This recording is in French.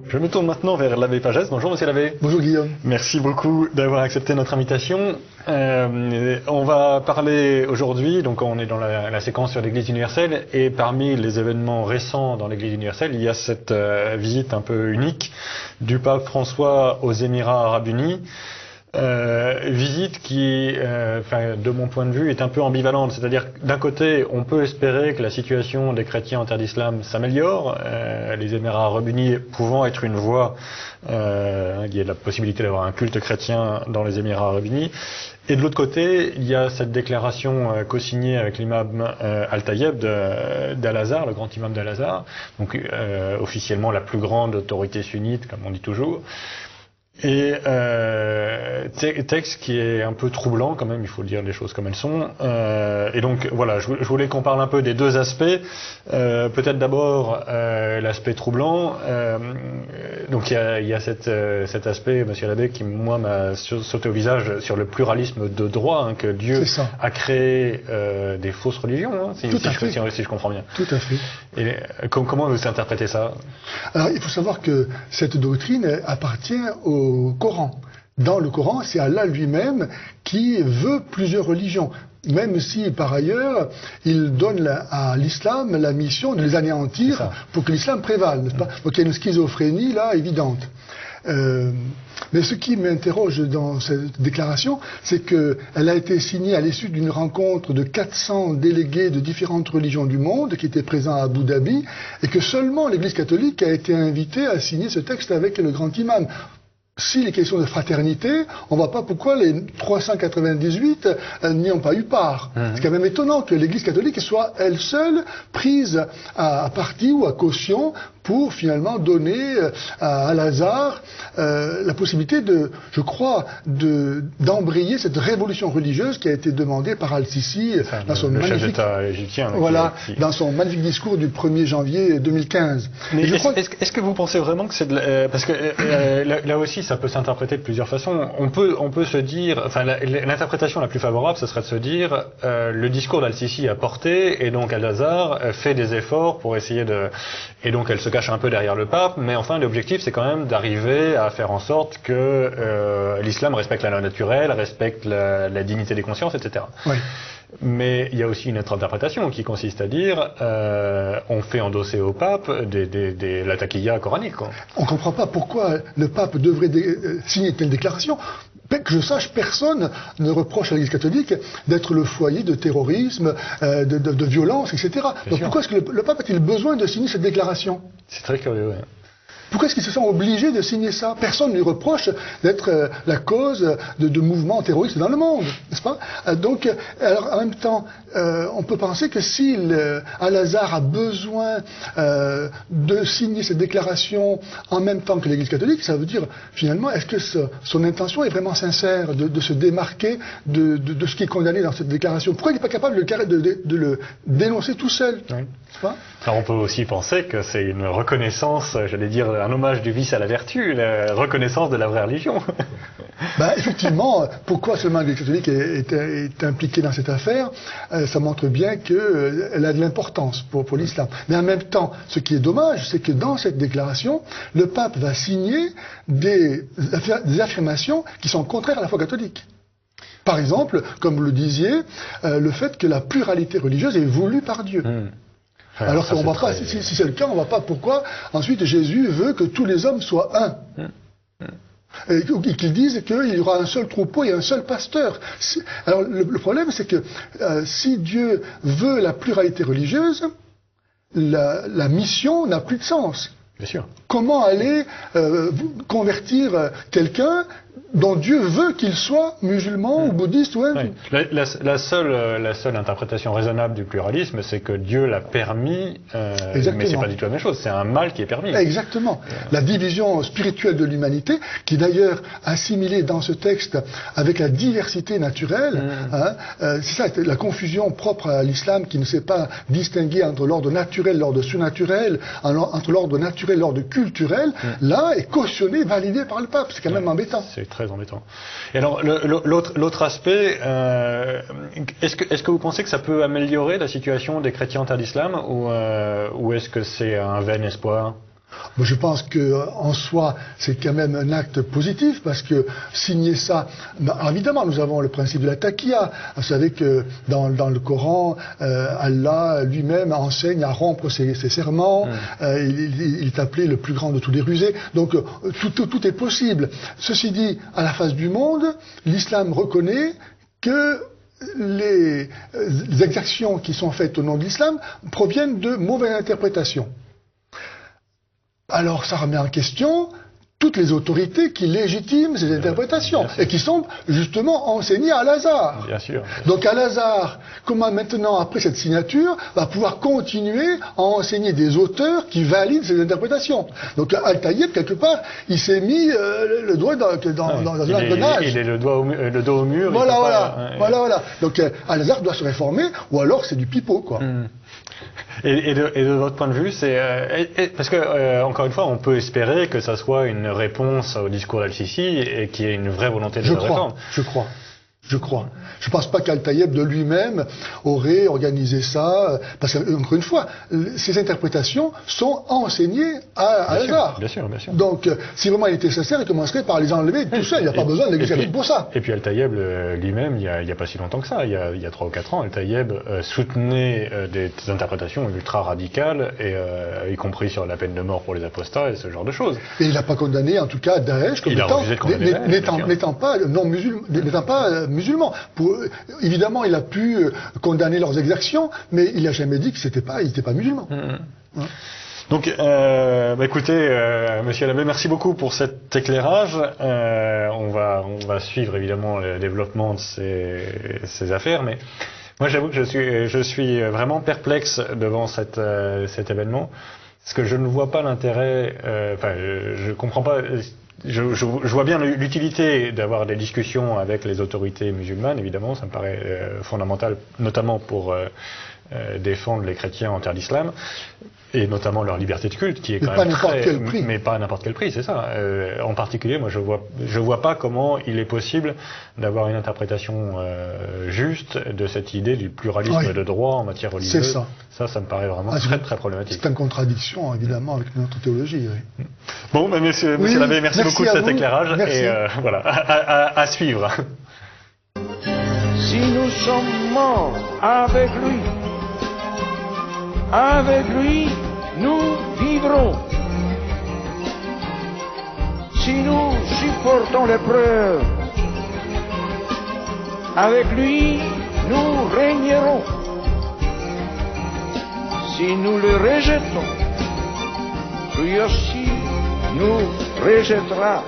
Je me tourne maintenant vers l'abbé Pagès. Bonjour Monsieur l'abbé. Bonjour Guillaume. Merci beaucoup d'avoir accepté notre invitation. On va parler aujourd'hui, donc on est dans la séquence sur l'Église universelle, et parmi les événements récents dans l'Église universelle, il y a cette visite un peu unique du pape François aux Émirats arabes unis. Visite qui, de mon point de vue, est un peu ambivalente. C'est-à-dire que d'un côté, on peut espérer que la situation des chrétiens en terre d'islam s'améliore, les Émirats arabes unis pouvant être une voie, il y a la possibilité d'avoir un culte chrétien dans les Émirats arabes unis. Et de l'autre côté, il y a cette déclaration co-signée avec l'imam Al-Tayeb d'Al-Azhar, le grand imam d'Al-Azhar, donc officiellement la plus grande autorité sunnite, comme on dit toujours. Et texte qui est un peu troublant quand même, il faut dire les choses comme elles sont. Et donc voilà, je voulais qu'on parle un peu des deux aspects. Peut-être d'abord l'aspect troublant. Donc il y a cet aspect, Monsieur l'abbé, qui moi m'a sauté au visage sur le pluralisme de droit, hein, que Dieu a créé des fausses religions, hein, si je comprends bien. Tout à fait. Et comment vous interprétez ça? Alors il faut savoir que cette doctrine appartient au Coran. Dans le Coran, c'est Allah lui-même qui veut plusieurs religions, même si par ailleurs il donne à l'islam la mission de les anéantir pour que l'islam prévale, n'est-ce pas? Donc il y a une schizophrénie là évidente. Mais ce qui m'interroge dans cette déclaration, c'est qu'elle a été signée à l'issue d'une rencontre de 400 délégués de différentes religions du monde qui étaient présents à Abu Dhabi, et que seulement l'Église catholique a été invitée à signer ce texte avec le grand imam. S'il est question de fraternité, on ne voit pas pourquoi les 398 n'y ont pas eu part. C'est quand même étonnant que l'Église catholique soit elle seule prise à partie ou à caution pour finalement donner à Al-Azhar la possibilité je crois, d'embrayer cette révolution religieuse qui a été demandée par Al-Sisi dans son magnifique, dans son magnifique discours du 1er janvier 2015. Mais est-ce que vous pensez vraiment que c'est parce que là aussi ça peut s'interpréter de plusieurs façons. On peut se dire, enfin l'interprétation la plus favorable, ce serait de se dire le discours d'Al-Sisi a porté, et donc Al-Azhar fait des efforts pour essayer et donc elle se cache un peu derrière le pape, mais enfin l'objectif c'est quand même d'arriver à faire en sorte que l'islam respecte la loi naturelle, respecte la dignité des consciences, etc. Oui. Mais il y a aussi une autre interprétation qui consiste à dire on fait endosser au pape la taquilla coranique, quoi. On ne comprend pas pourquoi le pape devrait signer telle déclaration. Que je sache, personne ne reproche à l'Église catholique d'être le foyer de terrorisme, de violence, etc. Donc pourquoi est-ce que le pape a-t-il besoin de signer cette déclaration? C'est très curieux, oui. Pourquoi est-ce qu'ils se sont obligés de signer ça? Personne ne lui reproche d'être la cause de mouvements terroristes dans le monde, n'est-ce pas? Donc, alors, en même temps, on peut penser que si Al-Azhar a besoin de signer cette déclaration en même temps que l'Église catholique, ça veut dire, finalement, est-ce que son intention est vraiment sincère de se démarquer de ce qui est condamné dans cette déclaration? Pourquoi il n'est pas capable de le dénoncer tout seul? Oui. Alors on peut aussi penser que c'est une reconnaissance, j'allais dire un hommage du vice à la vertu, la reconnaissance de la vraie religion. Effectivement, pourquoi seulement l'Église catholique est impliquée dans cette affaire? Ça montre bien qu'elle a de l'importance pour l'islam. Mais en même temps, ce qui est dommage, c'est que dans cette déclaration, le pape va signer des affirmations qui sont contraires à la foi catholique. Par exemple, comme vous le disiez, le fait que la pluralité religieuse est voulue par Dieu. Alors qu'on ne voit pas, si c'est le cas, on ne voit pas pourquoi ensuite Jésus veut que tous les hommes soient un. Et qu'ils disent qu'il y aura un seul troupeau et un seul pasteur. Alors le problème, c'est que si Dieu veut la pluralité religieuse, la mission n'a plus de sens. Bien sûr. Comment aller convertir quelqu'un dont Dieu veut qu'il soit musulman ou bouddhiste ou hindou? La seule interprétation raisonnable du pluralisme, c'est que Dieu l'a permis, mais c'est pas du tout la même chose, c'est un mal qui est permis. Exactement. La division spirituelle de l'humanité, qui est d'ailleurs assimilée dans ce texte avec la diversité naturelle, c'est ça, la confusion propre à l'islam qui ne sait pas distinguer entre l'ordre naturel, l'ordre surnaturel, entre l'ordre naturel, l'ordre culturel, là est cautionné, validé par le pape. C'est quand même embêtant. C'est très embêtant. Et alors, l'autre aspect, est-ce que vous pensez que ça peut améliorer la situation des chrétiens en terre d'islam, ou est-ce que c'est un vain espoir? Je pense que en soi, c'est quand même un acte positif parce que signer ça, évidemment, nous avons le principe de la taqiyya. Vous savez que dans le Coran, Allah lui-même enseigne à rompre ses serments. Il est appelé le plus grand de tous les rusés. Donc tout est possible. Ceci dit, à la face du monde, l'islam reconnaît que les exactions qui sont faites au nom de l'islam proviennent de mauvaises interprétations. Alors ça remet en question toutes les autorités qui légitiment ces interprétations et qui sont justement enseignées à Al-Azhar. Bien sûr. Donc Al-Azhar, comment maintenant, après cette signature, va pouvoir continuer à enseigner des auteurs qui valident ces interprétations. Donc Al-Tayyib, quelque part, il s'est mis le doigt dans un engrenage. Il est le dos au mur. Voilà. Donc Al-Azhar doit se réformer, ou alors c'est du pipeau, quoi. Et de votre point de vue, c'est parce que encore une fois, on peut espérer que ça soit une réponse au discours d'Al-Sisi et qu'il y ait une vraie volonté de réforme. Je crois. Je pense pas qu'Al-Tayyib de lui-même aurait organisé ça, parce qu'encore une fois, ces interprétations sont enseignées à Al-Azhar. Bien sûr. Donc, si vraiment il était sincère, il commencerait par les enlever tout seul. Il n'y a pas besoin de l'Église catholique pour ça. Et puis Al-Tayyib lui-même, il y a pas si longtemps que ça, il y a 3 ou 4 ans, Al-Tayyib soutenait des interprétations ultra radicales, y compris sur la peine de mort pour les apostats et ce genre de choses. Et il n'a pas condamné, en tout cas, Daesh comme n'étant pas musulman. Évidemment, il a pu condamner leurs exactions, mais il n'a jamais dit qu'ils n'étaient pas musulmans. Donc, écoutez, Monsieur l'abbé, merci beaucoup pour cet éclairage. On va suivre évidemment le développement de ces affaires, mais moi, j'avoue que je suis vraiment perplexe devant cet événement, parce que je ne vois pas l'intérêt. Je comprends pas. Je vois bien l'utilité d'avoir des discussions avec les autorités musulmanes, évidemment, ça me paraît fondamental, notamment pour défendre les chrétiens en terre d'islam, et notamment leur liberté de culte, qui est quand même mais pas à n'importe quel prix, c'est ça. En particulier, moi, je vois pas comment il est possible d'avoir une interprétation juste de cette idée du pluralisme de droit en matière religieuse. C'est ça. Ça me paraît vraiment très problématique. C'est en contradiction, évidemment, avec notre théologie. Oui. Bon, monsieur l'abbé, merci beaucoup de cet éclairage. Merci. Et voilà, à suivre. Si nous sommes morts avec lui, nous vivrons. Si nous supportons l'épreuve, avec lui, nous régnerons. Si nous le rejetons, lui aussi nous rejettera.